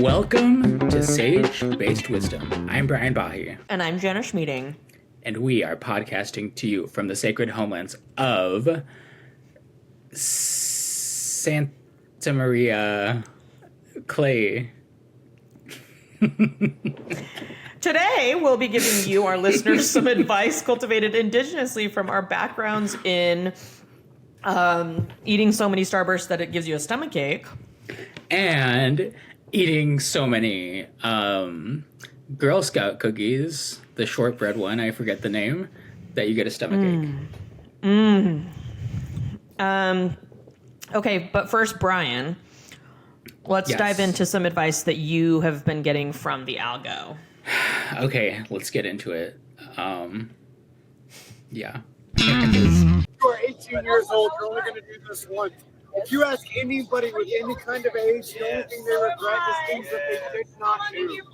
Welcome to Sage-Based Wisdom. I'm Brian Bahe. And I'm Jana Schmieding. And we are podcasting to you from the sacred homelands of Santa Maria Clay. Today, we'll be giving you, our listeners, some advice cultivated indigenously from our backgrounds in eating so many Starbursts that it gives you a stomachache. And eating so many Girl Scout cookies, the shortbread one, I forget the name, that you get a stomachache. Okay, but first, Brian, let's dive into some advice that you have been getting from the algo. Okay, let's get into it. Yeah. You are 18 years old. You're only going to do this once. If you ask anybody with any kind of age, the only thing they regret is things that they did not do. You're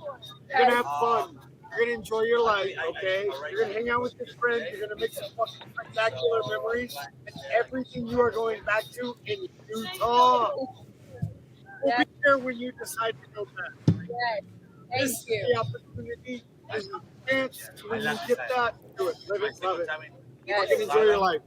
going to have fun. You're going to enjoy your life, okay? You're going to hang out with your friends. You're going to make some fucking spectacular memories. And everything you are going back to in Utah will be there when you decide to go back. This is the opportunity. This is the chance. When you get that, do it. Live it, love it. You can enjoy your life.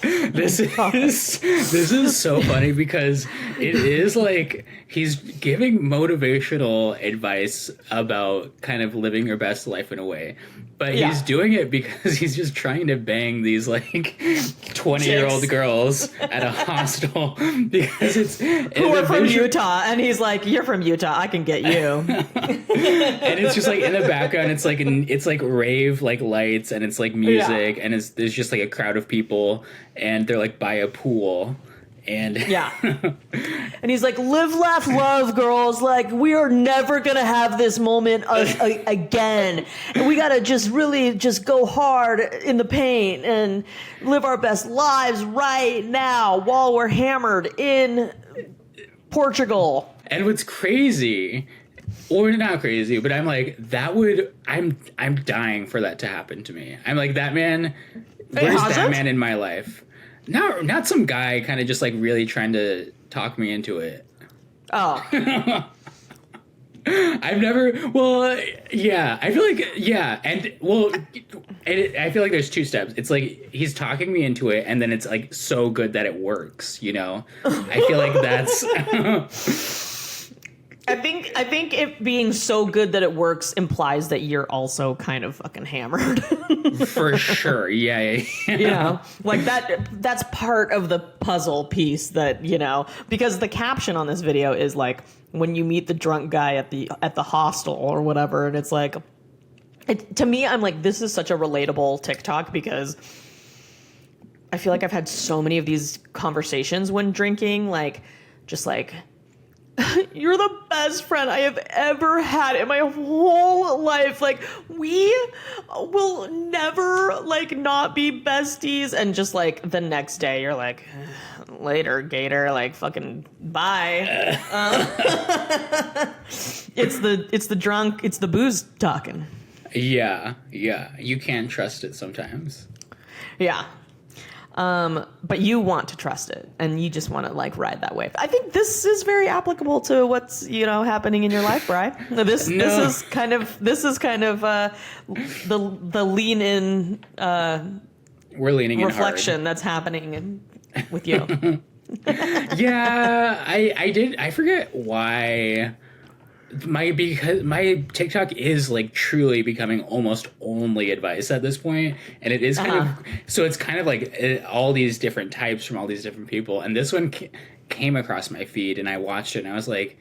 This is so funny because it is like he's giving motivational advice about kind of living your best life in a way, but he's doing it because he's just trying to bang these like 20-year-old girls at a hostel because it's who are from Utah, and he's like, "You're from Utah, I can get you." And it's just like in the background, it's like rave like lights, and it's like music, and there's just like a crowd of people, and they're like by a pool. And and he's like, live, laugh, love, girls. Like, we are never going to have this moment again. And we got to just really just go hard in the paint and live our best lives right now while we're hammered in Portugal. And what's crazy, or not crazy, but I'm like, I'm dying for that to happen to me. I'm like, that man, where's that man in my life? Not some guy kind of just like really trying to talk me into it. Oh. I've never, well, yeah, I feel like, yeah, and, well, I feel like there's two steps. It's like, he's talking me into it, and then it's like so good that it works, you know? I feel like that's... I think it being so good that it works implies that you're also kind of fucking hammered. For sure. Yeah. You know, like that's part of the puzzle piece that, you know, because the caption on this video is like, when you meet the drunk guy at the hostel or whatever. And it's like, to me, I'm like, this is such a relatable TikTok because I feel like I've had so many of these conversations when drinking, like, just like, you're the best friend I have ever had in my whole life. Like, we will never, like, not be besties. And just, like, the next day, you're like, later, Gator. Like, fucking bye. It's the booze talking. Yeah. You can trust it sometimes. Yeah. But you want to trust it, and you just want to like ride that wave. I think this is very applicable to what's, you know, happening in your life, Bri. This is kind of the lean in. We're leaning in reflection hard. That's happening with you. Yeah, I forget why. Because my TikTok is like truly becoming almost only advice at this point, and it is kind of, so it's kind of like all these different types from all these different people, and this one came across my feed, and I watched it, and I was like,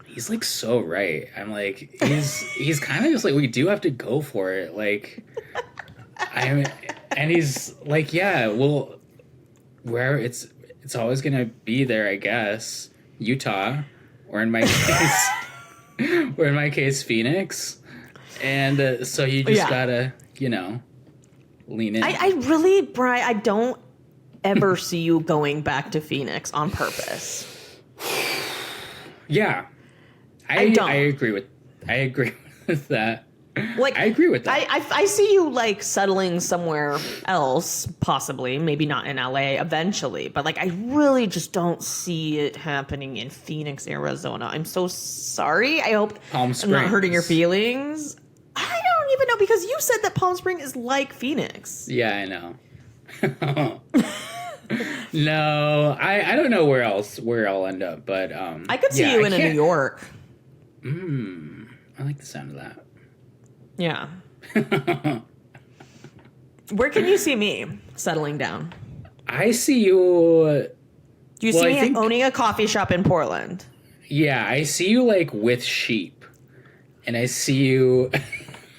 he's like so right. I'm like, he's kind of just like, we do have to go for it, like, and he's like, yeah, well, where it's always gonna be there, I guess, Utah, or in my case. Or in my case, Phoenix. And so you just gotta, you know, lean in. I really, Bri, I don't ever see you going back to Phoenix on purpose. Yeah. I agree with that. Like, I agree with that. I see you like settling somewhere else, possibly, maybe not in LA eventually, but like I really just don't see it happening in Phoenix, Arizona. I'm so sorry. I hope Palm I'm not hurting your Springs. feelings. I don't even know because you said that Palm Springs is like Phoenix. Yeah, I know. No, I don't know where I'll end up, but I could see yeah, you I in a can't- New York. I like the sound of that. Yeah. Where can you see me settling down? I see you. Do you Well, see I me think- owning a coffee shop in Portland? Yeah, I see you like with sheep, and I see you.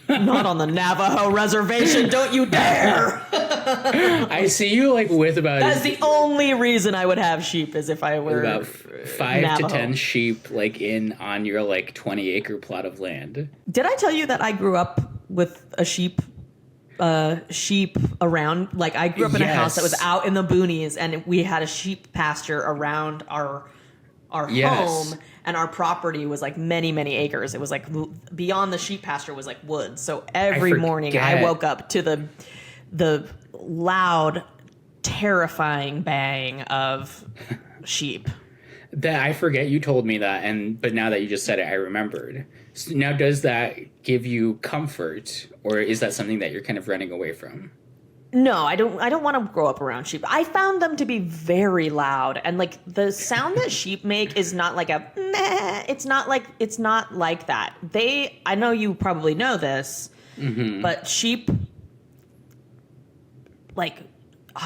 Not on the Navajo reservation, don't you dare! I see you like with about That's the only reason I would have sheep is if I were about 5 Navajo. to 10 sheep like on your like 20-acre plot of land. Did I tell you that I grew up with a sheep around? Like I grew up in a house that was Yes. out in the boonies, and we had a sheep pasture around our Yes. home, and our property was like many acres. It was like beyond the sheep pasture was like woods. So every morning I forget. woke up to the loud, terrifying bang of sheep. That I forget you told me that, but now that you just said it, I remembered. So now, does that give you comfort, or is that something that you're kind of running away from? No, I don't want to grow up around sheep. I found them to be very loud, and like the sound that sheep make is not like a meh. It's not like that. I know you probably know this, but sheep like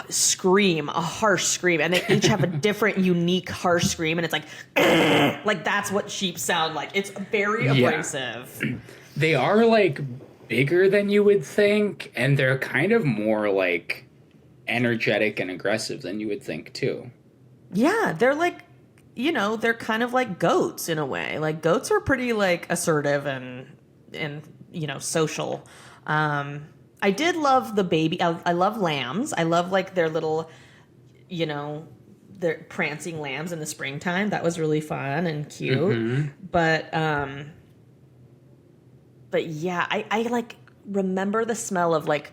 scream a harsh scream, and they each have a different unique harsh scream, and it's like that's what sheep sound like. It's very abrasive. They are like bigger than you would think, and they're kind of more like energetic and aggressive than you would think too. Yeah, they're like, they're kind of like goats in a way. Like goats are pretty like assertive and social. I did love the baby. I love lambs. I love like their little, their prancing lambs in the springtime. That was really fun and cute. But yeah, I like remember the smell of like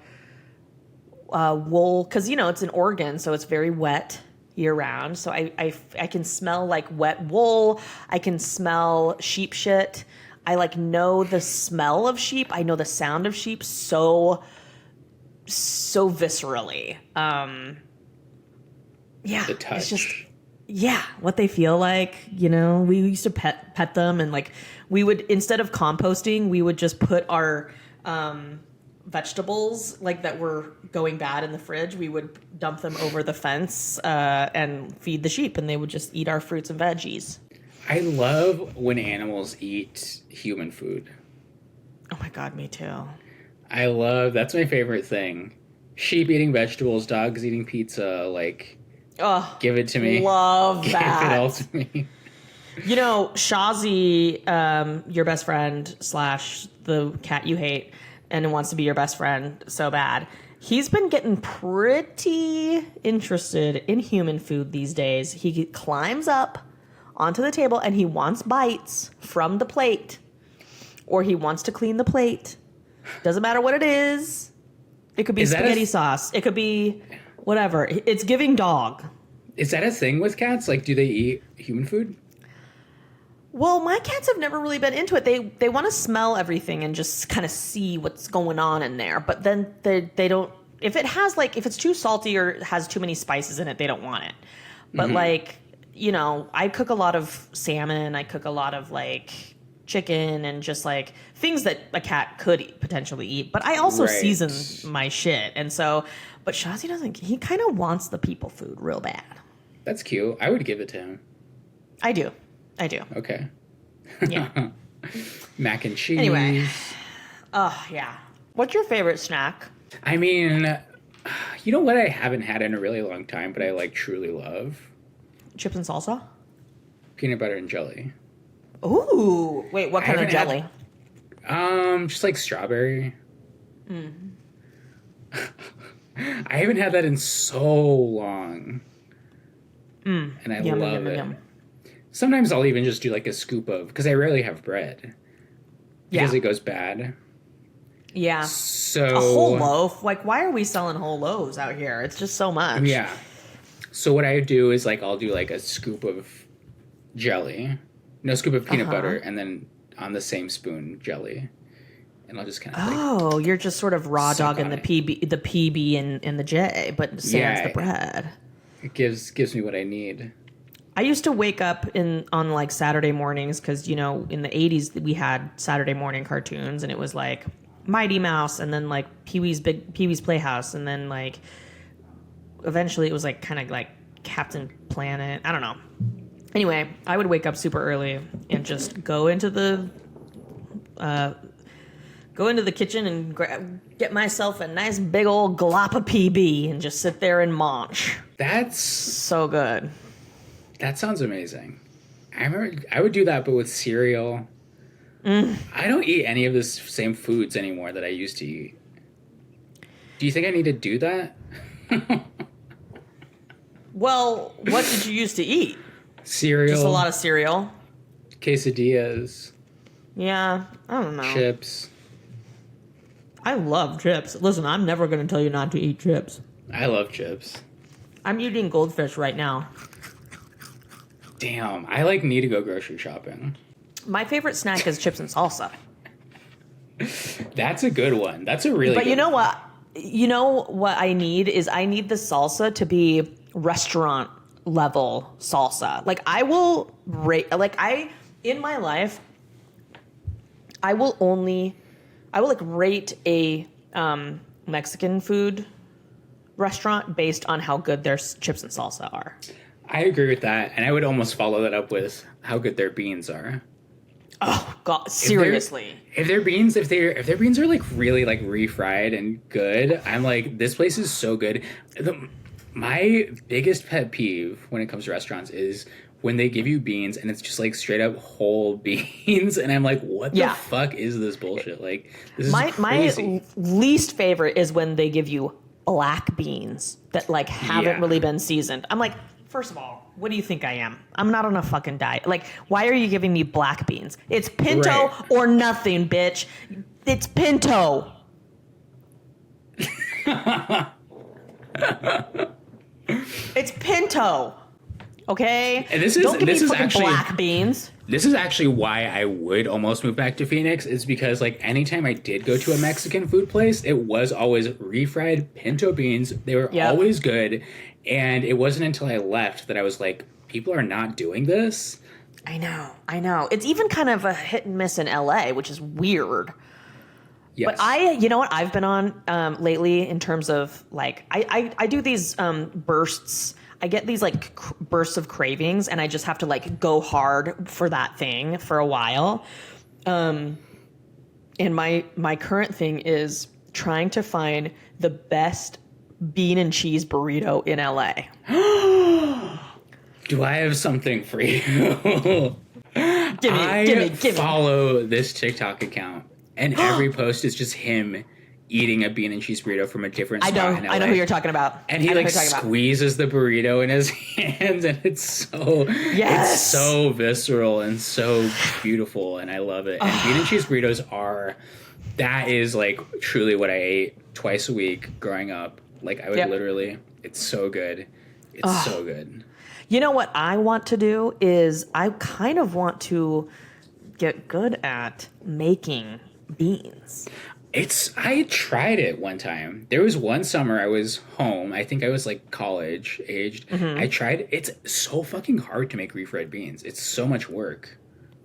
wool because it's in Oregon, so it's very wet year round. So I can smell like wet wool. I can smell sheep shit. I like know the smell of sheep. I know the sound of sheep so viscerally. Yeah, The touch. it's just what they feel like. We used to pet them, and like we would, instead of composting, we would just put our vegetables like that were going bad in the fridge. We would dump them over the fence and feed the sheep, and they would just eat our fruits and veggies. I love when animals eat human food. Oh my God, me too. That's my favorite thing. Sheep eating vegetables, dogs eating pizza, like, Oh, give it to me. love Give that. it all to me. Shazi, your best friend / the cat you hate and wants to be your best friend so bad. He's been getting pretty interested in human food these days. He climbs up onto the table and he wants bites from the plate, or he wants to clean the plate. Doesn't matter what it is. It could be Is that spaghetti sauce. It could be whatever. It's giving dog. Is that a thing with cats? Like, do they eat human food? Well, my cats have never really been into it. They want to smell everything and just kind of see what's going on in there. But then they don't. If it's too salty or has too many spices in it, they don't want it. But I cook a lot of salmon. I cook a lot of like chicken and just like things that a cat could potentially eat. But I also Right. season my shit, and so. But Shazi doesn't. He kind of wants the people food real bad. That's cute. I would give it to him. I do. Okay. Yeah. Mac and cheese. Anyway. Oh yeah. What's your favorite snack? I mean, you know what I haven't had in a really long time, but I like truly love? Chips and salsa? Peanut butter and jelly. Ooh. Wait, what kind of haven't jelly? Just like strawberry. I haven't had that in so long. And I Yum, love yum, it. yum. Sometimes I'll even just do like a scoop of, because I rarely have bread. Because Yeah. it goes bad. Yeah. So a whole loaf. Like, why are we selling whole loaves out here? It's just so much. Yeah. So what I do is like I'll do like a scoop of jelly, no scoop of peanut butter, and then on the same spoon jelly, and I'll just kind of like you're just sort of raw suck dogging on the PB and the J, but sans the bread. It gives me what I need. I used to wake up on like Saturday mornings because, you know, in the 80s we had Saturday morning cartoons, and it was like Mighty Mouse, and then like Pee-wee's Playhouse, and then like eventually it was like kind of like Captain Planet. I don't know. Anyway, I would wake up super early and just go into the kitchen and get myself a nice big old glop of PB and just sit there and munch. That's so good. That sounds amazing. I remember I would do that, but with cereal. I don't eat any of the same foods anymore that I used to eat. Do you think I need to do that? Well, what did you used to eat? Cereal. Just a lot of cereal. Quesadillas. Yeah, I don't know. Chips. I love chips. Listen, I'm never going to tell you not to eat chips. I love chips. I'm eating goldfish right now. Damn, I like need to go grocery shopping. My favorite snack is chips and salsa. That's a good one. That's a really But good you know one. what? You know what I need is I need the salsa to be restaurant level salsa. Like I will rate, in my life, I will like rate a Mexican food restaurant based on how good their chips and salsa are. I agree with that, and I would almost follow that up with how good their beans are. Oh God, seriously. If their beans are like really like refried and good, I'm like, this place is so good. My biggest pet peeve when it comes to restaurants is when they give you beans and it's just like straight up whole beans, and I'm like, what the fuck is this bullshit? Like, this is crazy. My least favorite is when they give you black beans that like haven't really been seasoned. I'm like, first of all, what do you think I am? I'm not on a fucking diet. Like, why are you giving me black beans? It's pinto or nothing, bitch. It's pinto. It's pinto. Okay? And this is actually black beans. This is actually why I would almost move back to Phoenix, is because like anytime I did go to a Mexican food place, it was always refried pinto beans. They were always good. And it wasn't until I left that I was like, people are not doing this. I know. It's even kind of a hit and miss in LA, which is weird. Yes. But you know what I've been on lately in terms of like, I do these bursts. I get these like bursts of cravings, and I just have to like go hard for that thing for a while. And my current thing is trying to find the best bean and cheese burrito in LA. Do I have something for you? Give me. Follow this TikTok account, and every post is just him eating a bean and cheese burrito from a different spot in LA. I know who you're talking about. And he like squeezes the burrito in his hands, and it's so visceral and so beautiful, and I love it. And bean and cheese burritos that is like truly what I ate twice a week growing up. Like I would literally, it's so good. It's so good. You know what I want to do is I kind of want to get good at making beans. I tried it one time. There was one summer I was home. I think I was like college aged. I tried. It's so fucking hard to make refried beans. It's so much work.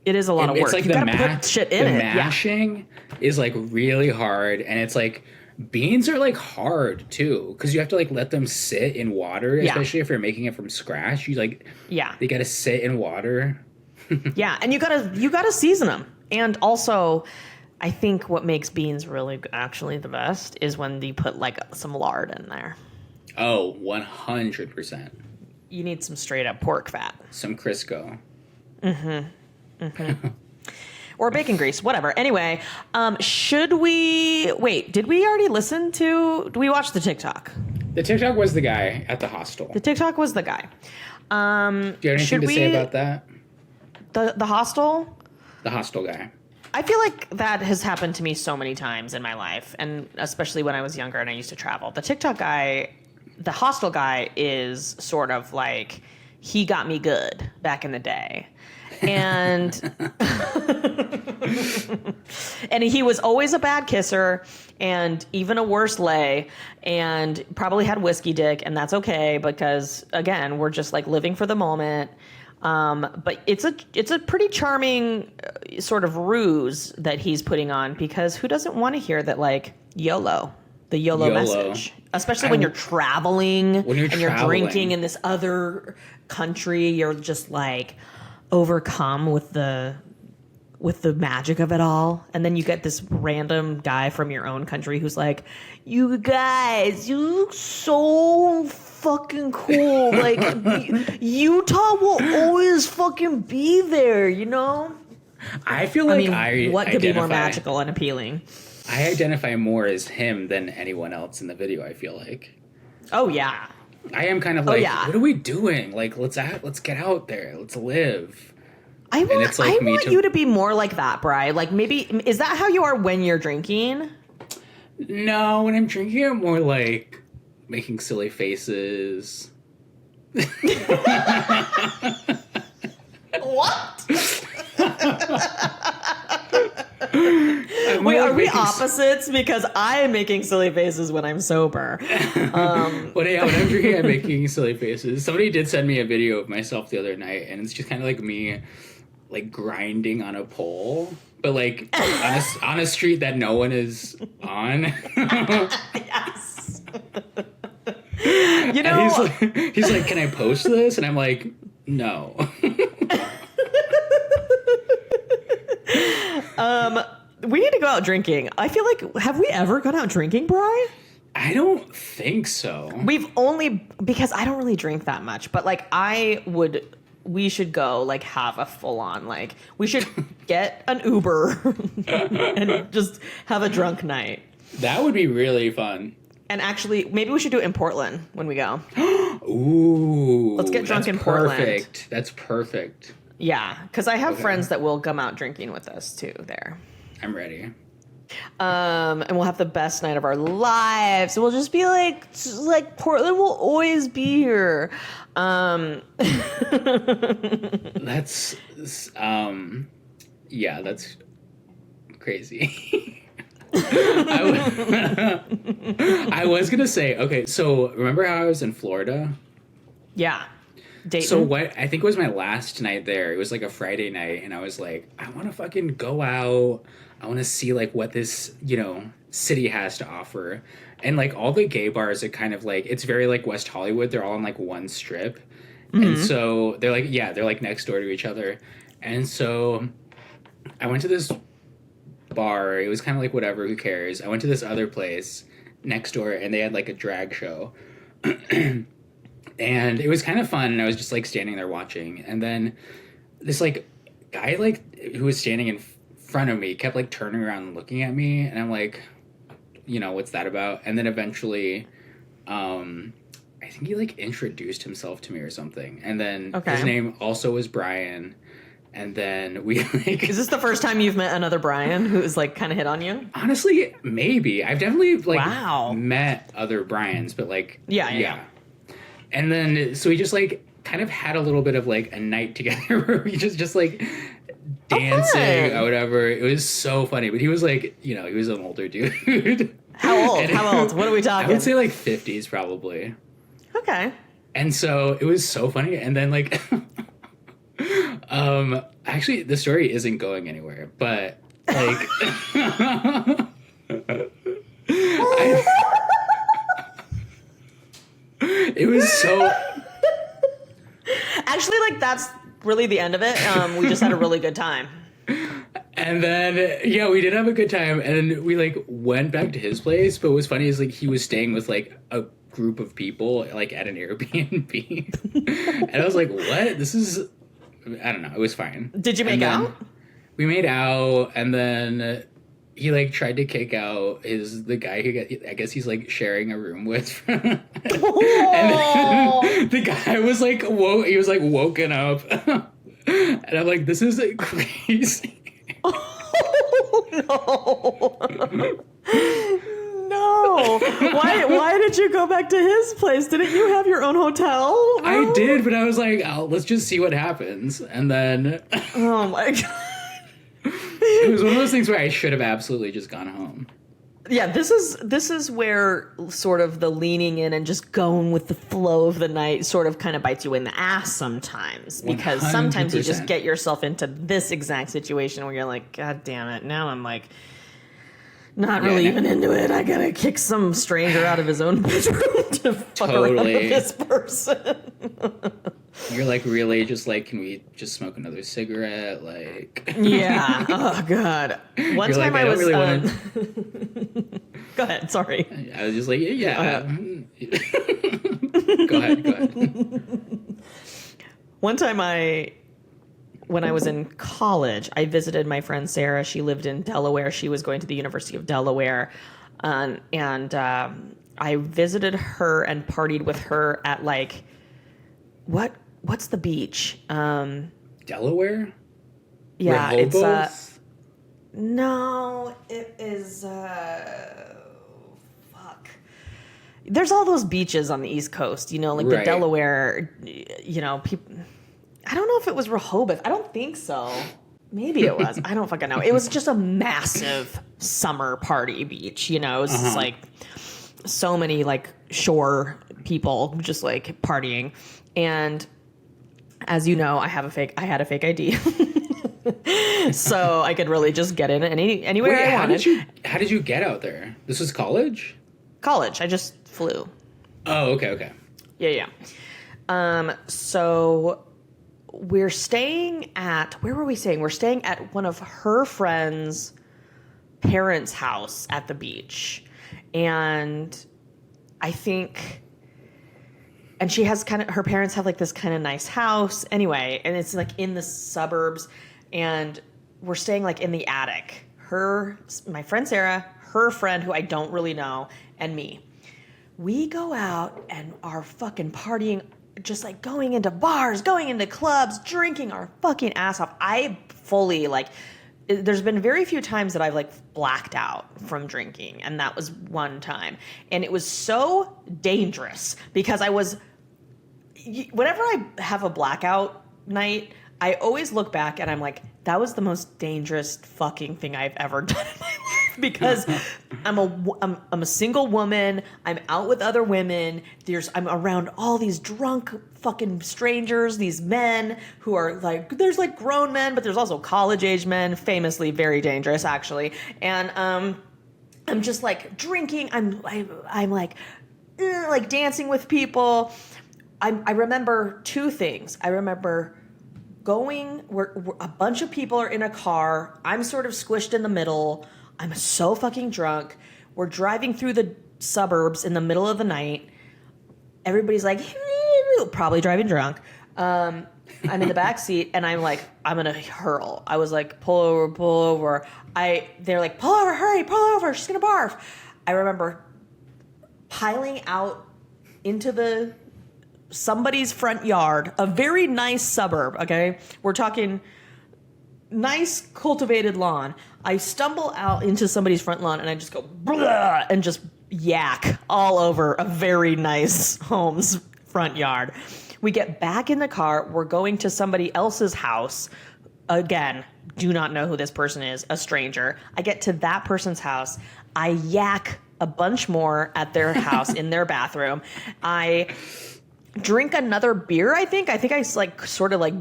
It is a lot of work. It's like you gotta put shit in it. Mashing is like really hard, and it's like beans are like hard too, because you have to like let them sit in water, especially if you're making it from scratch. You like they gotta sit in water. Yeah, and you gotta season them, and also. I think what makes beans really actually the best is when you put like some lard in there. Oh, 100%. You need some straight up pork fat. Some Crisco. Or bacon grease, whatever. Anyway, did we watch the TikTok? The TikTok was the guy at the hostel. The TikTok was the guy. Do you have anything to say about that? The hostel? The hostel guy. I feel like that has happened to me so many times in my life, and especially when I was younger and I used to travel. The TikTok guy, the hostel guy, is sort of like, he got me good back in the day. And and he was always a bad kisser and even a worse lay, and probably had whiskey dick, and that's okay because, again, we're just like living for the moment. But it's a pretty charming sort of ruse that he's putting on, because who doesn't want to hear that, like, YOLO, the YOLO message, especially when you're traveling and you're drinking in this other country, you're just like overcome with the magic of it all. And then you get this random guy from your own country who's like, you guys, you look so fucking cool. Like, Utah will always fucking be there, you know? I feel like what could be more magical and appealing? I identify more as him than anyone else in the video, I feel like. Oh, yeah. I am kind of like, what are we doing? Like, let's get out there. Let's live. I want you to be more like that, Bri. Like, maybe, is that how you are when you're drinking? No, when I'm drinking, I'm more like making silly faces. What? Wait, are we opposites? Because I am making silly faces when I'm sober. But yeah, when I'm drinking, I'm making silly faces. Somebody did send me a video of myself the other night, and it's just kind of like me, like, grinding on a pole, but like on a street that no one is on. Yes. You know, he's like, can I post this? And I'm like, no. We need to go out drinking. I feel like, have we ever gone out drinking, Bri? I don't think so. We've only, because I don't really drink that much, but like we should go, like, have a full on, like, we should get an Uber and just have a drunk night. That would be really fun. And actually, maybe we should do it in Portland when we go. Ooh. Let's get drunk in Portland. Perfect. That's perfect. Yeah, because I have friends that will come out drinking with us too there. I'm ready. And we'll have the best night of our lives. We'll just be like Portland will always be here. That's yeah, that's crazy. I was gonna say, okay, so remember how I was in Florida? Yeah. Dayton. So what I think was my last night there, it was like a Friday night, and I was like, I want to fucking go out. I want to see like what this, city has to offer. And like all the gay bars are kind of like, it's very like West Hollywood. They're all on like one strip. Mm-hmm. And so they're like next door to each other. And so I went to this bar. It was kind of like, whatever, who cares? I went to this other place next door, and they had like a drag show. And it was kind of fun, and I was just like standing there watching. And then this like guy like who was standing in front of me kept like turning around and looking at me, and I'm like, what's that about? And then eventually I think he like introduced himself to me or something, and then his name also was Brian. And then we like... Is this the first time you've met another Brian who's like kind of hit on you? Honestly, maybe. I've definitely like met other Brians, but like yeah. And then so we just like kind of had a little bit of like a night together where we just like dancing or whatever. It was so funny. But he was like, he was an older dude. How old? How old? What are we talking? I would say like 50s probably. Okay. And so it was so funny. And then like actually the story isn't going anywhere, but like it was so actually like that's really the end of it. We just had a really good time. And then we did have a good time, and we like went back to his place. But what was funny is like he was staying with like a group of people like at an Airbnb. And I was like, what? This is, I don't know. It was fine. Did you make out? We made out, and then he like tried to kick out the guy who I guess he's like sharing a room with. And then the guy was like, he was like woken up. And I'm like, this is crazy. No. No. Why did you go back to his place? Didn't you have your own hotel room? I did, but I was like, oh, let's just see what happens. And then Oh my God. it was one of those things where I should have absolutely just gone home. Yeah, this is where sort of the leaning in and just going with the flow of the night sort of kind of bites you in the ass sometimes, because sometimes you just 100%. get yourself into this exact situation where you're like, God damn it, now I'm like not really even into it. I gotta kick some stranger out of his own bedroom to fuck around with this person. You're like, really? Just like, can we just smoke another cigarette? Like, Yeah. Oh God. One You're time like, I I was. don't really Go ahead. Sorry. I was just like, yeah. Go ahead. One time when I was in college, I visited my friend Sarah. She lived in Delaware. She was going to the University of Delaware. And I visited her and partied with her at like, what's the beach? Delaware? Yeah, Rehoboth? it's no, it is fuck. There's all those beaches on the East Coast, you know, like the Right. Delaware, you know, people. I don't know if it was Rehoboth. I don't think so. Maybe it was. I don't fucking know. It was just a massive summer party beach, you know. It was just like so many like shore people just like partying. And as you know, I had a fake ID. So I could really just get in anywhere I wanted. How did you get out there? This was college? College. I just flew. Oh, okay. Yeah. So we're staying at, where were we staying? We're staying at one of her friends' parents' house at the beach. And I think, and she has her parents have like this kind of nice house anyway, and it's like in the suburbs, and we're staying like in the attic. My friend Sarah, her friend who I don't really know, and me. We go out and are fucking partying, just like going into bars, going into clubs, drinking our fucking ass off. I fully like, there's been very few times that I've like blacked out from drinking, and that was one time. And it was so dangerous because whenever I have a blackout night, I always look back and I'm like, that was the most dangerous fucking thing I've ever done in my life, because I'm a single woman. I'm out with other women. I'm around all these drunk fucking strangers, these men who are like, there's like grown men, but there's also college age men, famously very dangerous actually. And I'm just like drinking. I'm like dancing with people. I remember two things. I remember where a bunch of people are in a car. I'm sort of squished in the middle. I'm so fucking drunk. We're driving through the suburbs in the middle of the night. Everybody's like, probably driving drunk. I'm in the back seat and I'm like, I'm gonna hurl. I was like, pull over. They're like, pull over, hurry, pull over. She's gonna barf. I remember piling out into somebody's front yard, a very nice suburb, okay? We're talking nice cultivated lawn. I stumble out into somebody's front lawn and I just go blah, and just yak all over a very nice home's front yard. We get back in the car. We're going to somebody else's house. Again, do not know who this person is, a stranger. I get to that person's house. I yak a bunch more at their house in their bathroom. I drink another beer, I think. I like sort of like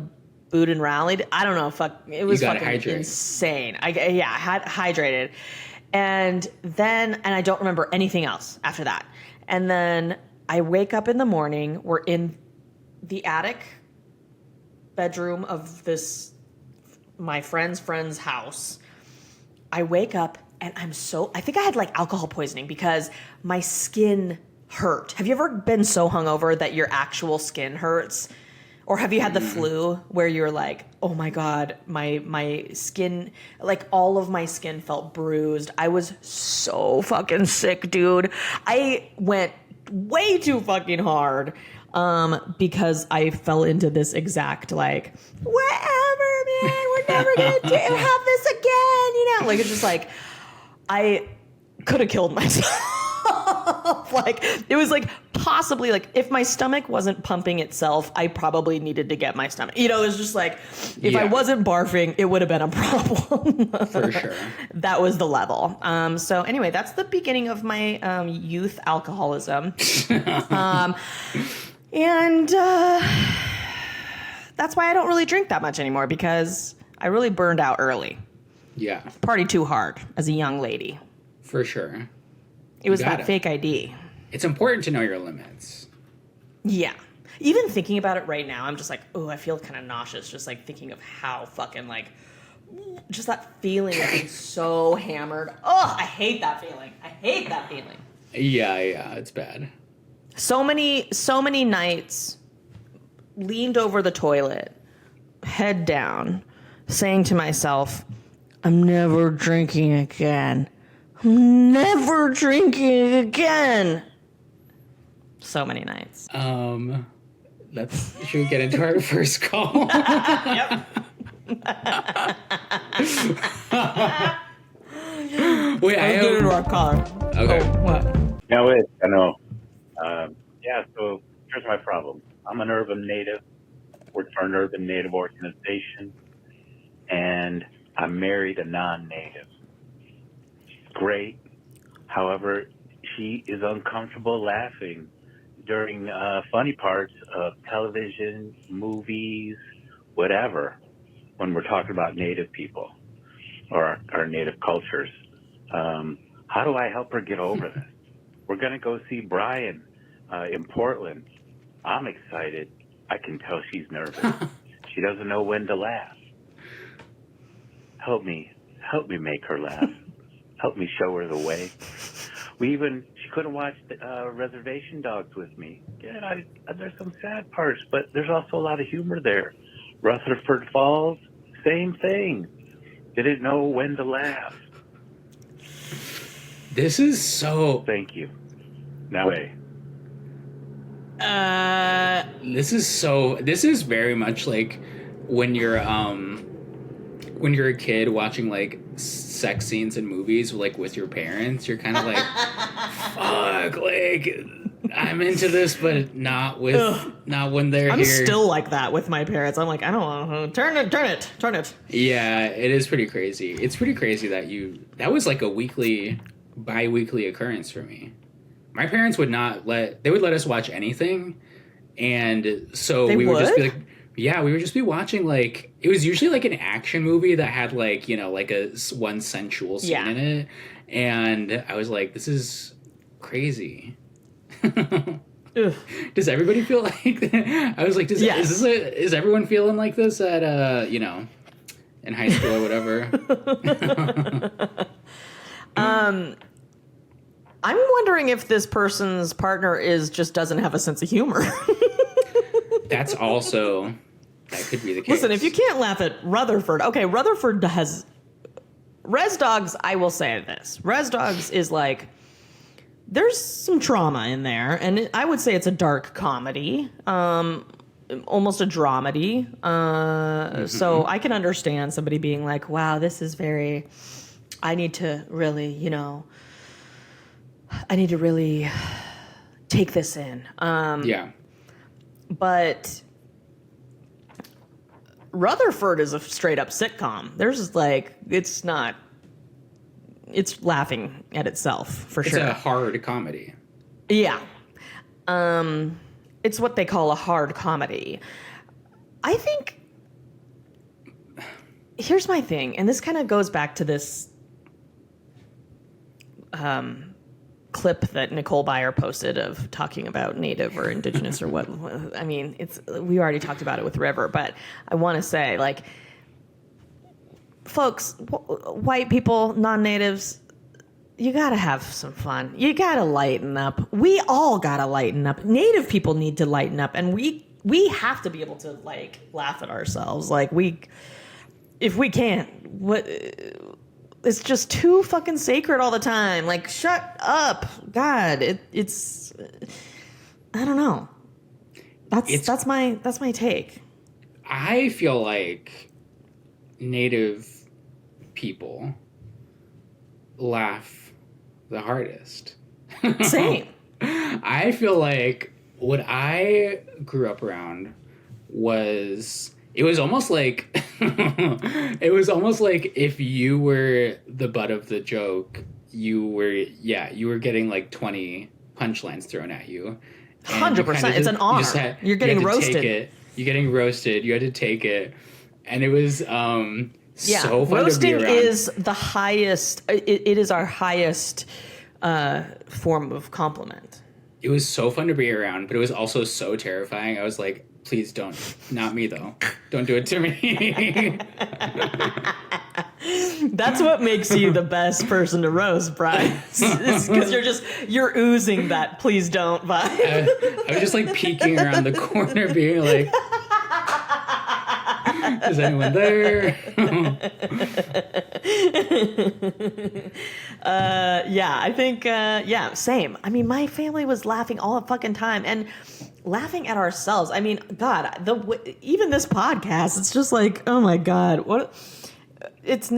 booed and rallied. I don't know. Fuck. It was fucking insane. I had hydrated. And I don't remember anything else after that. And then I wake up in the morning. We're in the attic bedroom of my friend's house. I wake up and I think I had like alcohol poisoning because my skin hurt. Have you ever been so hungover that your actual skin hurts? Or have you had the flu where you're like, oh my God, my skin, like all of my skin felt bruised. I was so fucking sick, dude. I went way too fucking hard. because I fell into this exact like, whatever, man, we're never gonna have this again, you know? Like, it's just like, I could have killed myself. Like, it was like possibly like if my stomach wasn't pumping itself, I probably needed to get my stomach. You know, it was just like if I wasn't barfing, it would have been a problem. For sure. That was the level. So anyway, that's the beginning of my youth alcoholism. And that's why I don't really drink that much anymore, because I really burned out early. Yeah. Partied too hard as a young lady. For sure. It was that fake ID. It's important to know your limits. Yeah. Even thinking about it right now, I'm just like, oh, I feel kind of nauseous just like thinking of how fucking like, just that feeling of being so hammered. Oh, I hate that feeling. I hate that feeling. Yeah, it's bad. So many nights leaned over the toilet, head down, saying to myself, I'm never drinking again. I'm never drinking again. So many nights. Should we get into our first call? Yep. Wait, Let's get into our caller. Okay. Oh, what? No, I know. So here's my problem. I'm an urban native, work for an urban native organization, and I'm married a non-native. She's great. However, she is uncomfortable laughing during funny parts of television, movies, whatever, when we're talking about native people or our native cultures. How do I help her get over this? We're going to go see Brian in Portland. I'm excited. I can tell she's nervous. She doesn't know when to laugh. Help me make her laugh. Help me show her the way. She couldn't watch Reservation Dogs with me. Yeah, there's some sad parts, but there's also a lot of humor there. Rutherford Falls, same thing. Didn't know when to laugh. This is so... Thank you. Now, This is very much like when you're a kid watching like sex scenes in movies like with your parents. You're kind of like, fuck, like I'm into this, but not when they're here. I'm still like that with my parents. I'm like, I don't want to turn it. Yeah, it is pretty crazy. It's pretty crazy that was like a bi-weekly occurrence for me. My parents would let us watch anything, and so we would just be like, yeah, we would just be watching like, it was usually like an action movie that had like, you know, like one sensual scene in it, and I was like, this is crazy. Does everybody feel like that? I was like, is everyone feeling like this at you know, in high school or whatever? I'm wondering if this person's partner just doesn't have a sense of humor. That could be the case. Listen, if you can't laugh at Rutherford, okay, Rutherford has Res Dogs. I will say this: Res Dogs is like, there's some trauma in there, and I would say it's a dark comedy, almost a dramedy. So I can understand somebody being like, "Wow, this is very. I need to really, take this in." But Rutherford is a straight up sitcom. There's like, it's laughing at itself for sure. It's a hard comedy. Yeah. It's what they call a hard comedy. I think, here's my thing, and this kind of goes back to this clip that Nicole Byer posted of talking about native or indigenous or what. I mean, we already talked about it with River, but I want to say, like, folks, white people, non-natives, you gotta have some fun. You gotta lighten up. We all gotta lighten up. Native people need to lighten up, and we have to be able to like laugh at ourselves. Like if we can't, it's just too fucking sacred all the time. Like, shut up. God, it's I don't know. That's my take. I feel like Native people laugh the hardest. Same. I feel like what I grew up around was almost like if you were the butt of the joke, you were getting like 20 punchlines thrown at you. 100%. It's an honor. You're getting roasted. You're getting roasted. You had to take it. And it was so fun roasting to be around. is the highest. It is our highest form of compliment. It was so fun to be around, but it was also so terrifying. I was like, please don't. Not me, though. Don't do it to me. That's what makes you the best person to roast, Brian. It's because you're oozing that please don't vibe. I was just like peeking around the corner being like, is anyone there? I think, same. I mean, my family was laughing all the fucking time and laughing at ourselves. I mean, God, even this podcast, it's just like, oh my God, what? It's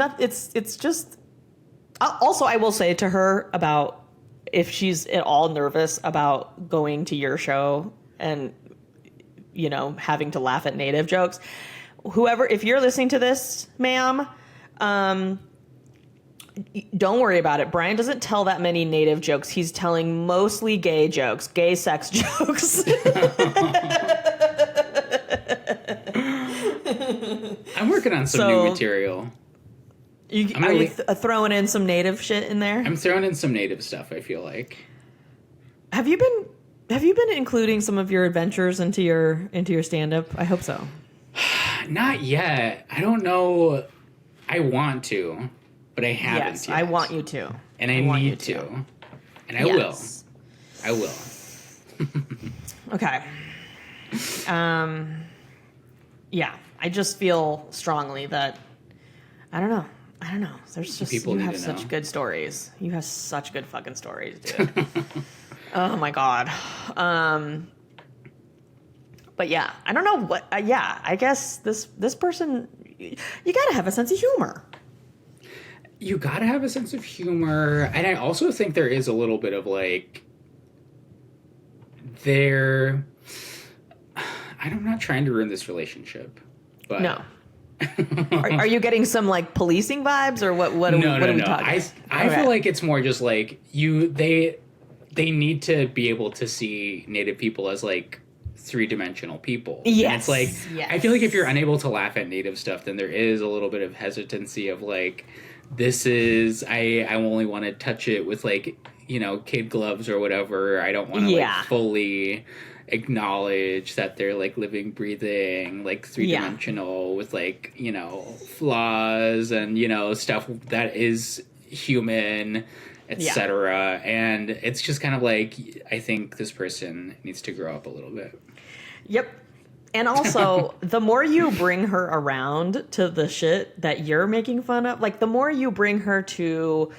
just, also I will say to her about if she's at all nervous about going to your show and, having to laugh at Native jokes, whoever, if you're listening to this, ma'am, don't worry about it. Brian doesn't tell that many Native jokes. He's telling mostly gay jokes, gay sex jokes. I'm working on some new material. Are you throwing in some Native shit in there? I'm throwing in some Native stuff, I feel like. Have you been including some of your adventures into your stand-up? I hope so. Not yet. I don't know. I want to, but I haven't yet. I want you to. And I need to. And I will. I will. Okay. I just feel strongly that I don't know. There's just People you need have to such know. good stories. You have such good fucking stories, dude. Oh my God. But yeah, I don't know what. I guess this person, you gotta have a sense of humor. You gotta have a sense of humor, and I also think there is a little bit of like I'm not trying to ruin this relationship, but no. Are you getting some like policing vibes or what? What are we talking about? I feel like it's more just like they need to be able to see Native people as like thrdimensional people. Yes. And it's like, I feel like if you're unable to laugh at Native stuff, then there is a little bit of hesitancy of like, this is, I only want to touch it with like, kid gloves or whatever. I don't want to like fully acknowledge that they're like living, breathing, like three-dimensional with like, flaws and, stuff that is human, etc. And it's just kind of like, I think this person needs to grow up a little bit. Yep. And also, the more you bring her around to the shit that you're making fun of, like the more you bring her to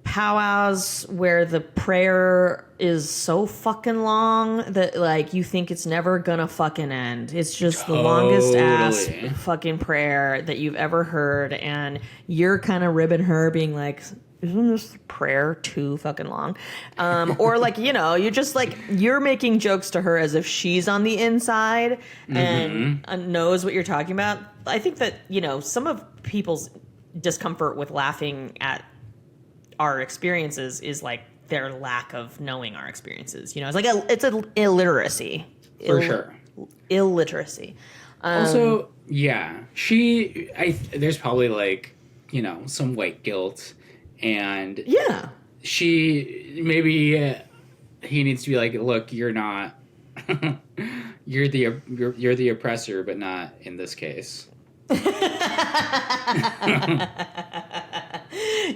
powwows where the prayer is so fucking long that like you think it's never gonna fucking end. It's just the longest ass fucking prayer that you've ever heard, and you're kind of ribbing her, being like, isn't this prayer too fucking long? Or like, you're just like, you're making jokes to her as if she's on the inside and knows what you're talking about. I think that, some of people's discomfort with laughing at our experiences is like their lack of knowing our experiences. It's like it's an illiteracy. For sure. Illiteracy. Also, there's probably like, some white guilt. And maybe he needs to be like, look, you're not, you're the oppressor, but not in this case.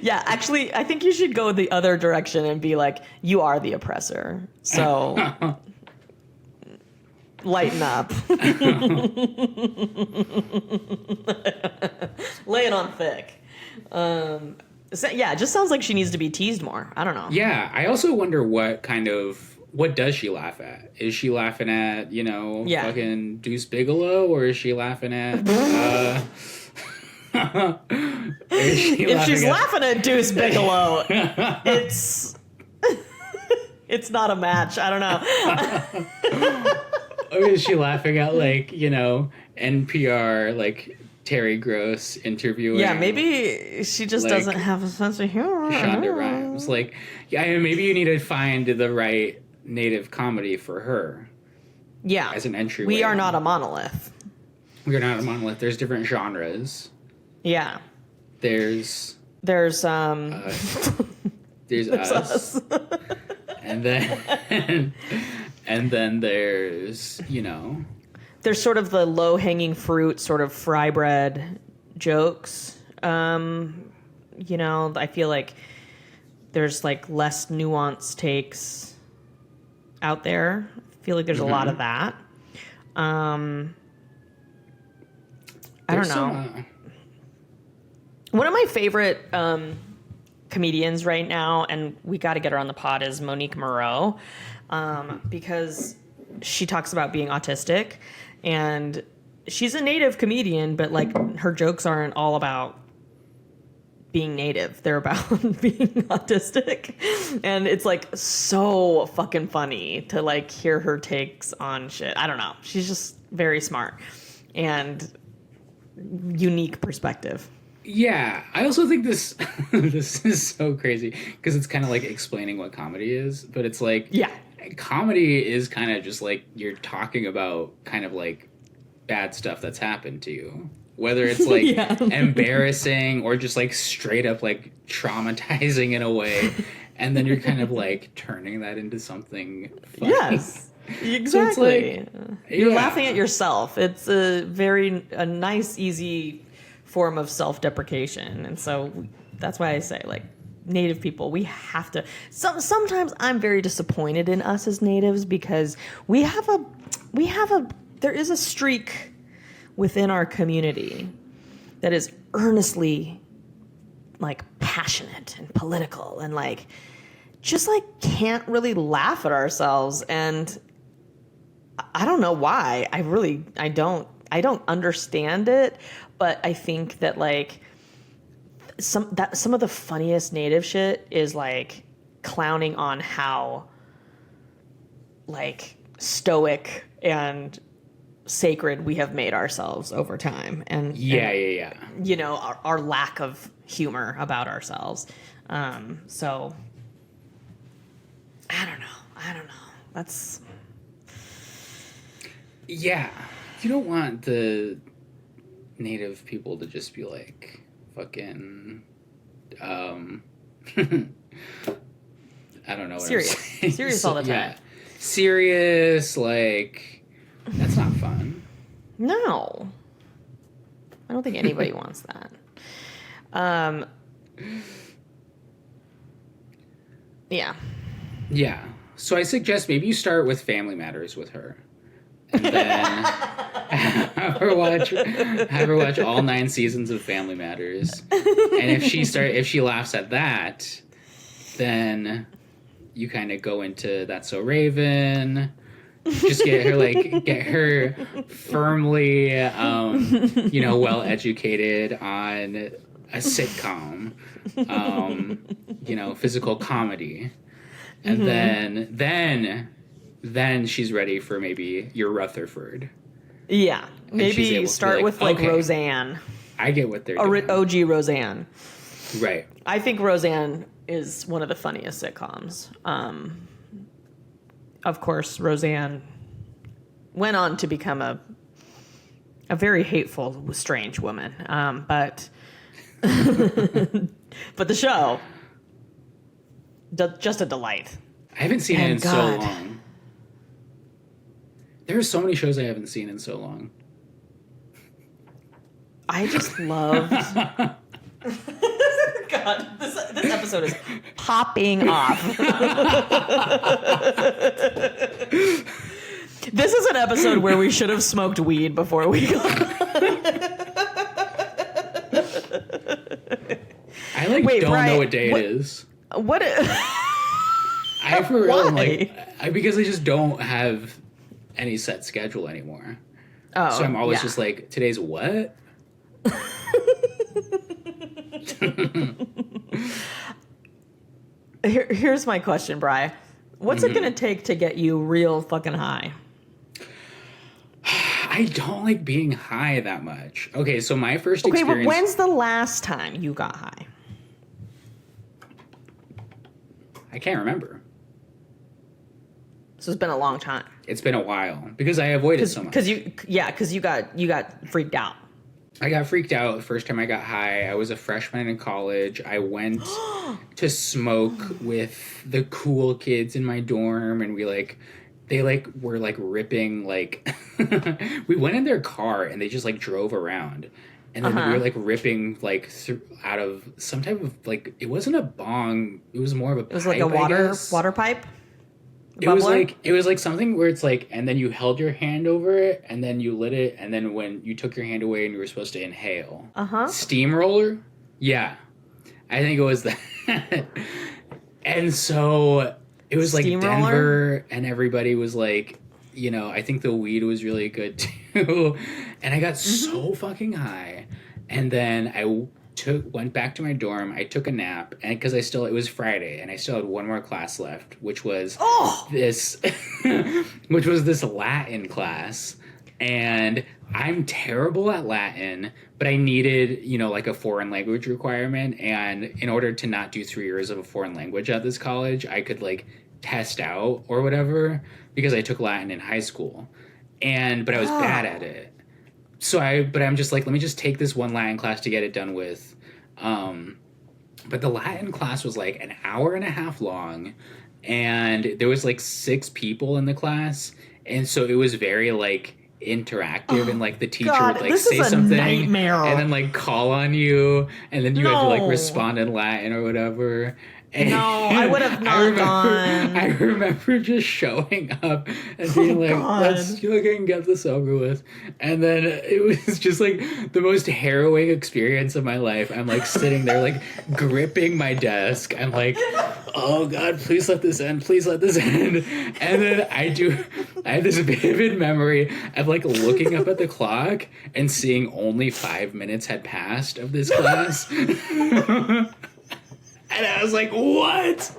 Yeah, actually, I think you should go the other direction and be like, you are the oppressor. So lighten up. Lay it on thick. So, it just sounds like she needs to be teased more. I don't know. Yeah, I also wonder what kind of what does she laugh at? Is she laughing at, Yeah. fucking Deuce Bigelow, or is she laughing at If she's laughing at Deuce Bigelow, it's not a match. I don't know. Or is she laughing at, like, NPR, like, Terry Gross interviewing? Yeah, maybe she just like, doesn't have a sense of humor. Shonda Rhimes. Like, yeah, maybe you need to find the right native comedy for her. Yeah. As an entryway. We are not a monolith. We are not a monolith. There's different genres. Yeah. There's there's us. And then and then there's, there's sort of the low-hanging fruit, sort of fry bread jokes. I feel like there's like less nuanced takes out there. I feel like there's a lot of that. I don't know. One of my favorite comedians right now, and we got to get her on the pod, is Monique Moreau, because she talks about being autistic, and she's a native comedian, but like her jokes aren't all about being native. They're about being autistic. And it's like so fucking funny to like hear her takes on shit. I don't know. She's just very smart and unique perspective. Yeah, I also think this this is so crazy because it's kind of like explaining what comedy is, but it's like, yeah, comedy is kind of just like you're talking about kind of like bad stuff that's happened to you, whether it's like embarrassing or just like straight up like traumatizing in a way, and then you're kind of like turning that into something funny. Yes. Exactly. So it's like, you're laughing at yourself. It's a nice, easy form of self-deprecation. And so that's why I say, like, native people, we have to sometimes I'm very disappointed in us as natives because there is a streak within our community that is earnestly like passionate and political and like just like can't really laugh at ourselves. And I don't know why. I don't understand it, but I think that like some of the funniest native shit is like clowning on how like stoic and sacred we have made ourselves over time, and our lack of humor about ourselves. So I don't know. That's you don't want the native people to just be like fucking I don't know what serious all the time. Yeah. Serious, like that's not fun. No. I don't think anybody wants that. Yeah. Yeah. So I suggest maybe you start with Family Matters with her. And then have her watch all 9 seasons of Family Matters. And if she laughs at that, then you kind of go into That's So Raven. Just get her firmly well educated on a sitcom, physical comedy. And then she's ready for maybe your Rutherford. Yeah. Maybe start with okay, Roseanne. I get what they're doing. OG Roseanne. Right. I think Roseanne is one of the funniest sitcoms. Of course, Roseanne went on to become a very hateful, strange woman. But but the show, just a delight. I haven't seen it in so long. There are so many shows I haven't seen in so long. I just loved... God, this episode is popping off. This is an episode where we should have smoked weed before we got... I don't know what day it is. What? I for real am like Because I just don't have any set schedule anymore. Oh, So I'm always just like, today's what? Here's my question, Bri. What's it gonna take to get you real fucking high? I don't like being high that much. Okay, so my first Okay, experience... but when's the last time you got high? I can't remember. So it's been a long time. It's been a while because I avoided so much. Because you got freaked out. I got freaked out the first time I got high. I was a freshman in college. I went to smoke with the cool kids in my dorm, and they were ripping we went in their car and they just drove around, and then we were ripping out of some type of it wasn't a bong, it was more of a pipe, It was like a water pipe. It was something where it's and then you held your hand over it and then you lit it, and then when you took your hand away and you were supposed to inhale. Steamroller? Yeah. I think it was that. And so it was Denver, and everybody was I think the weed was really good too. And I got so fucking high. And then I went back to my dorm. I took a nap, and because it was Friday, and I still had one more class left, which was this Latin class. And I'm terrible at Latin, but I needed, a foreign language requirement. And in order to not do 3 years of a foreign language at this college, I could test out or whatever, because I took Latin in high school, but I was bad at it. So I'm just let me just take this one Latin class to get it done with. But the Latin class was an hour and a half long, and there was 6 people in the class. And so it was very interactive, and the teacher would say something nightmare. And then call on you, and then you had to respond in Latin or whatever. And I would have not gone. I remember just showing up and being let's fucking get this over with. And then it was just the most harrowing experience of my life. I'm sitting there gripping my desk. I'm oh God, please let this end. Please let this end. And then I have this vivid memory of looking up at the clock and seeing only 5 minutes had passed of this class. And I was what?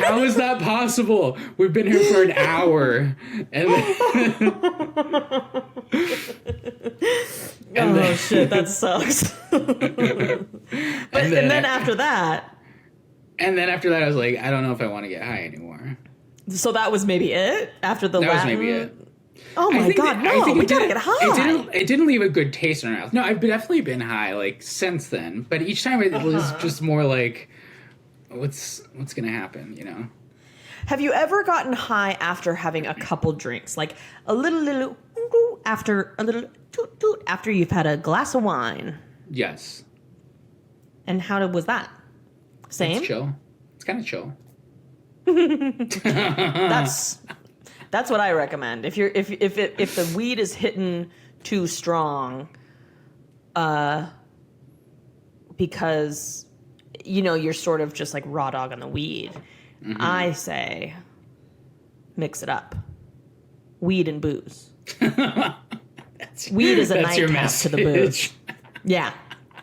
How is that possible? We've been here for an hour. And then, shit, that sucks. And then after that, I was I don't know if I want to get high anymore. So that was maybe it? After the Latin? That was maybe it. Oh my God, no, we gotta get high. It didn't leave a good taste in our mouth. No, I've definitely been high since then. But each time it was just more what's gonna happen, Have you ever gotten high after having a couple drinks, a little after a little toot after you've had a glass of wine? Yes. And how was that? Same. It's chill. It's kind of chill. That's what I recommend. If the weed is hitting too strong, because you're sort of just raw dog on the weed. Mm-hmm. I say, mix it up. Weed and booze. Weed is a nightcap to the booze. Yeah.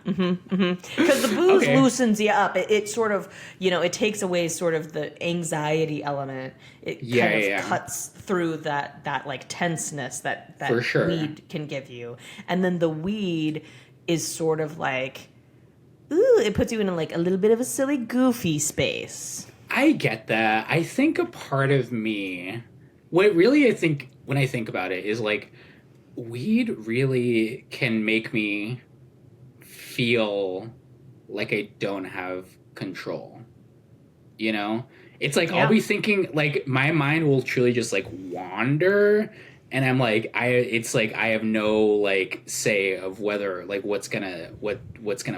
Because the booze loosens you up. It sort of, it takes away sort of the anxiety element. It kind of cuts through that tenseness that For sure. weed can give you. And then the weed is sort of ooh, it puts you in a little bit of a silly, goofy space. I get that. I think a part of me, what really I think when I think about it is weed really can make me feel like I don't have control. It's I'll be thinking my mind will truly just wander. And I'm I have no say of whether what's gonna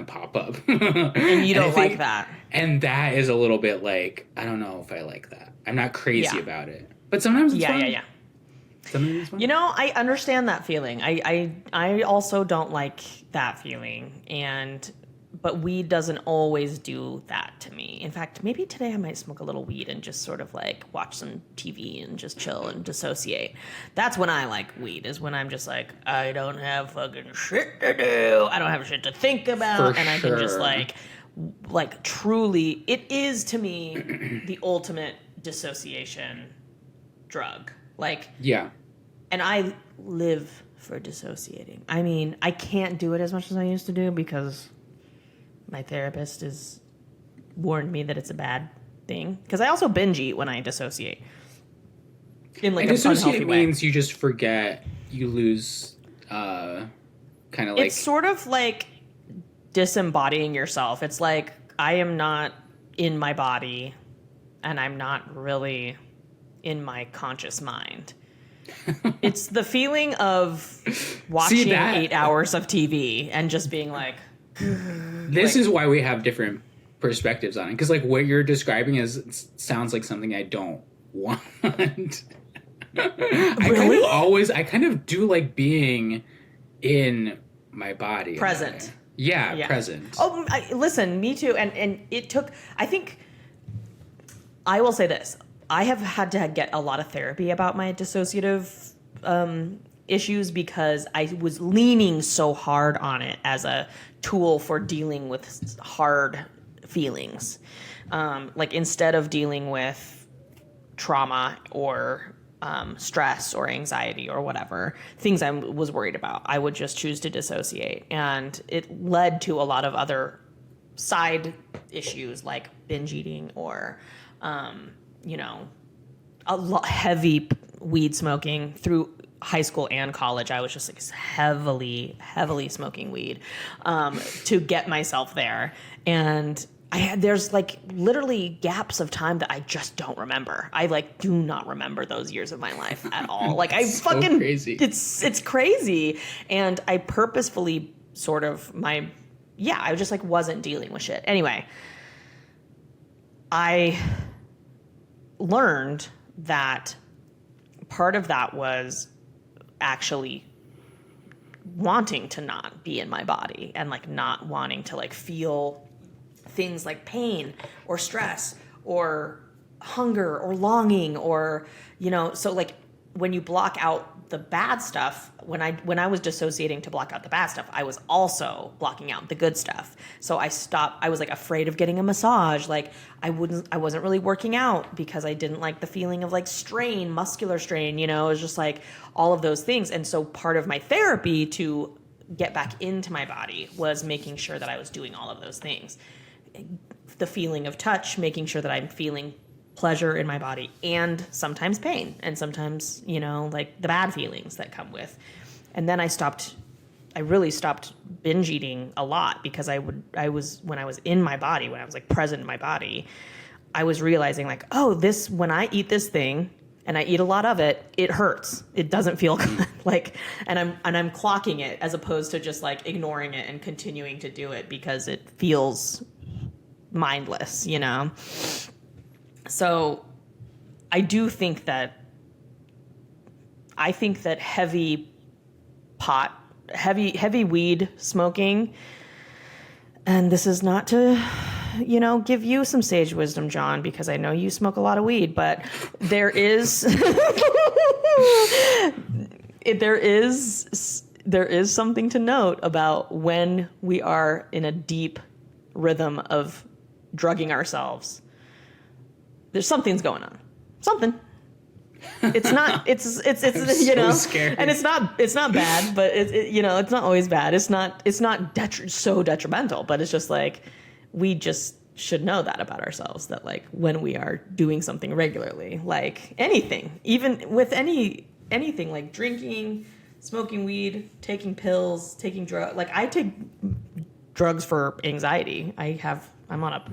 pop up. And you don't like that. And that is a little bit I don't know if I like that. I'm not crazy about it. But sometimes it's fun. Yeah. Sometimes it's fun. I understand that feeling. I also don't like that feeling. but weed doesn't always do that to me. In fact, maybe today I might smoke a little weed and just sort of like watch some TV and just chill and dissociate. That's when I like weed, is when I'm just like, I don't have fucking shit to do. I don't have shit to think about. I can just like truly, it is to me the ultimate dissociation drug. Like, yeah. And I live for dissociating. I mean, I can't do it as much as I used to do because my therapist has warned me that it's a bad thing. Because I also binge eat when I dissociate. In like and an unhealthy way. Means you just forget, you lose, kind of like... It's sort of like disembodying yourself. It's like, I am not in my body and I'm not really in my conscious mind. It's the feeling of watching 8 hours of TV and just being like... This is why we have different perspectives on it. Because, like, what you're describing sounds like something I don't want. Really? I kind of do like being in my body. Present. Yeah, present. Oh, listen, me too. And it took, I think, I will say this. I have had to get a lot of therapy about my dissociative issues because I was leaning so hard on it as a tool for dealing with hard feelings. Like instead of dealing with trauma or stress or anxiety or whatever, things I was worried about, I would just choose to dissociate. And it led to a lot of other side issues like binge eating or, heavy weed smoking through high school and college. I was just like heavily smoking weed to get myself there. And there's like literally gaps of time that I just don't remember. I like do not remember those years of my life at all. Like I so crazy. It's crazy. And I purposefully sort of I just like wasn't dealing with shit. Anyway, I learned that part of that was actually wanting to not be in my body and like not wanting to like feel things like pain or stress or hunger or longing or, so like when you block out the bad stuff, when I was dissociating to block out the bad stuff, I was also blocking out the good stuff. So I stopped. I was like afraid of getting a massage. Like I wasn't really working out because I didn't like the feeling of like strain, muscular strain, it was just like all of those things. And so part of my therapy to get back into my body was making sure that I was doing all of those things. The feeling of touch, making sure that I'm feeling pleasure in my body and sometimes pain and sometimes, like the bad feelings that come with. And then I really stopped binge eating a lot because when I was in my body, when I was like present in my body, I was realizing like, oh, when I eat this thing and I eat a lot of it, it hurts. It doesn't feel good. Like, and I'm clocking it as opposed to just like ignoring it and continuing to do it because it feels mindless, So I do think that heavy weed smoking, and this is not to, give you some sage wisdom, John, because I know you smoke a lot of weed, but there is there is something to note about when we are in a deep rhythm of drugging ourselves. There's something's going on. Something. It's not. It's so scary. And it's not bad, but it's not always bad. It's not so detrimental, but it's just like we just should know that about ourselves, that like when we are doing something regularly, like anything, even with anything like drinking, smoking weed, taking pills, taking drugs. Like I take drugs for anxiety. I'm on a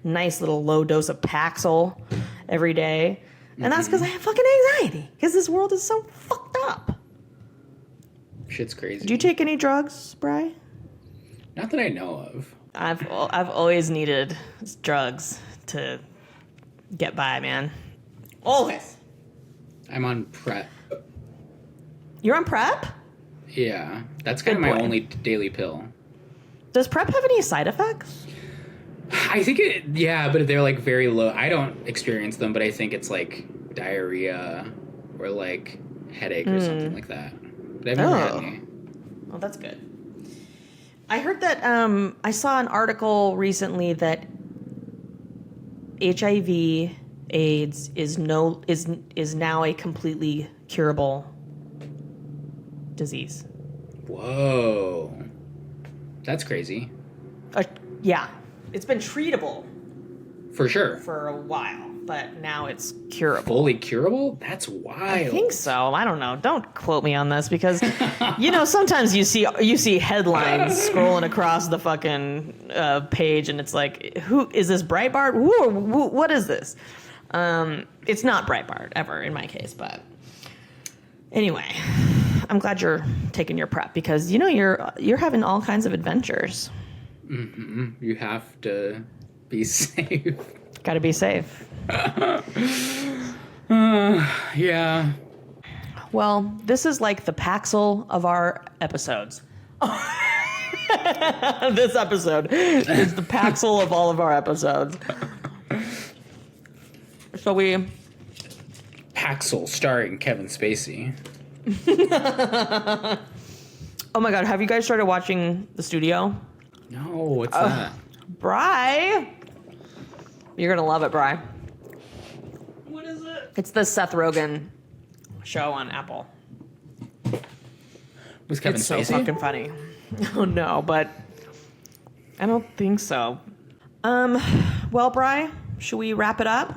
nice little low dose of Paxil every day. And that's because I have fucking anxiety. Because this world is so fucked up. Shit's crazy. Do you take any drugs, Bri? Not that I know of. I've always needed drugs to get by, man. Always. I'm on PrEP. You're on PrEP? Yeah. That's kind of my only daily pill. Does PrEP have any side effects? I think but they're like very low. I don't experience them, but I think it's like diarrhea or like headache or something like that. But I've never had any. Well, that's good. I heard that I saw an article recently that HIV AIDS is now a completely curable disease. Whoa. That's crazy. Yeah. It's been treatable For sure. for a while, but now it's curable. Fully curable? That's wild. I think so. I don't know. Don't quote me on this because, sometimes you see headlines scrolling across the fucking page, and it's like, who is this? Breitbart? What is this? It's not Breitbart ever in my case, but anyway, I'm glad you're taking your PrEP because you're having all kinds of adventures. Mm-hmm. You have to be safe. Got to be safe. Yeah. Well, this is like the Paxil of our episodes. This episode is the Paxil of all of our episodes. So Paxil starring Kevin Spacey. Oh my God, have you guys started watching The Studio? No, what's that? Bri? You're going to love it, Bri. What is it? It's the Seth Rogen show on Apple. Was Kevin It's Spacey? so fucking funny. Oh no, but I don't think so. Well, Bri, should we wrap it up?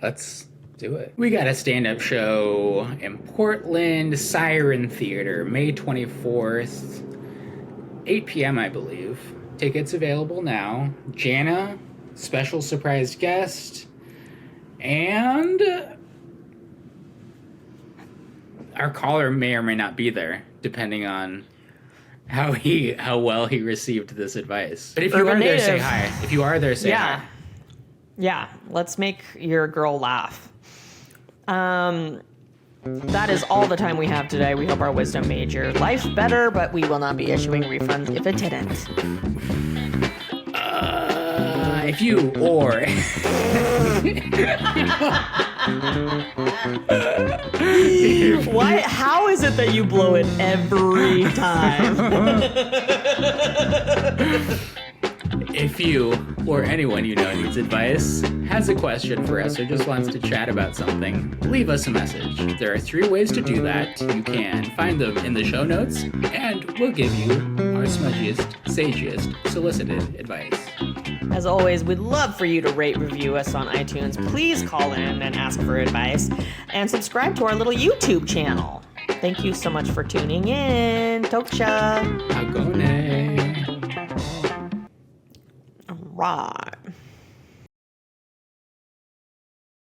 Let's do it. We got a stand-up show in Portland, Siren Theater, May 24th, 8 p.m., I believe. Tickets available now. Jana, special surprise guest, and our caller may or may not be there, depending on how well he received this advice. But if you Urban are there, say Native. hi. If you are there, say hi. Yeah, let's make your girl laugh. That is all the time we have today. We hope our wisdom made your life better, but we will not be issuing refunds if it didn't. If you or Why? How is it that you blow it every time? if you or anyone you know needs advice, has a question for us, or just wants to chat about something, leave us a message. There are 3 ways to do that. You can find them in the show notes, and we'll give you our smudgiest, sagest, solicited advice. As always, we'd love for you to rate, review us on iTunes. Please call in and ask for advice, and subscribe to our little YouTube channel. Thank you so much for tuning in. Toksha. Agone. Right.